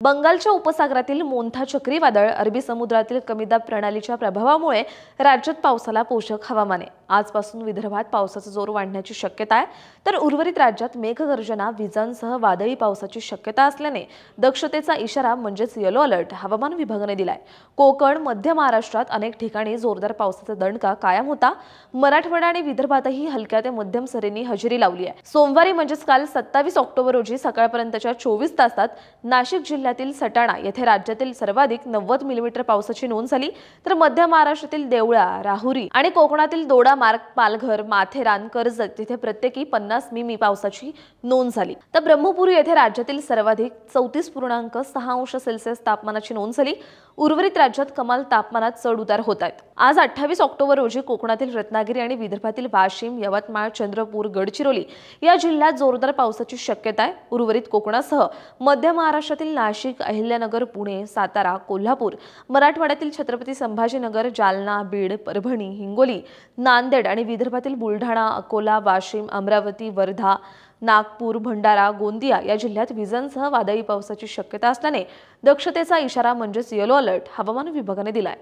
बंगालच्या उपसागरातील मोन्था चक्रीवादळ, अरबी समुद्रातील कमी दाब प्रणालीच्या प्रभावामुळे राज्यात पावसाला पोषक हवामान आहे। आजपासून विदर्भात पावसाचा जोर वाढण्याची शक्यता आहे, तर उर्वरित राज्यात मेघगर्जना, विजांसह वादळी पावसाची शक्यता असल्याने दक्षतेचा इशारा म्हणजेच येलो अलर्ट हवामान विभागाने दिलाय। कोकण, मध्य महाराष्ट्रात अनेक ठिकाणी जोरदार पावसाचा दणका कायम होता। मराठवाडा आणि विदर्भातही हलक्या ते मध्यम सरींनी हजेरी लावली आहे। सोमवारी म्हणजेच काल 27 ऑक्टोबर रोजी सकाळपर्यंतच्या 24 तासात नाशिक जिल्ह्यातील सटाणा येथे राज्यातील सर्वाधिक 90 मिलीमीटर पावसाची नोंद झाली, तर मध्य महाराष्ट्रातील देवळा, राहुरी आणि कोकणातील दोडामार्ग, पालघर, माथेरान, कर्जत येथे प्रत्येकी 50 मिमी पावसाची नोंद झाली। तर ब्रह्मपुरी येथे राज्यातील सर्वाधिक 34.6 अंश सेल्सिअस तापमानाची नोंद झाली। उर्वरित राज्यात कमाल तापमानात चढ उतार होत आहेत। आज 28 ऑक्टोबर रोजी कोकणातील रत्नागिरी आणि विदर्भातील वाशिम, यवतमाळ, चंद्रपूर, गडचिरोली या जिल्ह्यात जोरदार पावसाची शक्यता आहे। उर्वरित कोकणासह मध्य महाराष्ट्रातील नाशिक, अहिल्यानगर, पुणे, सातारा, कोल्हापूर, मराठवाड्यातील छत्रपती संभाजीनगर, जालना, बीड, परभणी, हिंगोली, नांदेड आणि विदर्भातील बुलढाणा, अकोला, वाशिम, अमरावती, वर्धा, नागपूर, भंडारा, गोंदिया या जिल्ह्यात विजांसह वादळी पावसाची शक्यता असल्याने दक्षतेचा इशारा म्हणजेच येलो अलर्ट हवामान विभागाने दिलाय।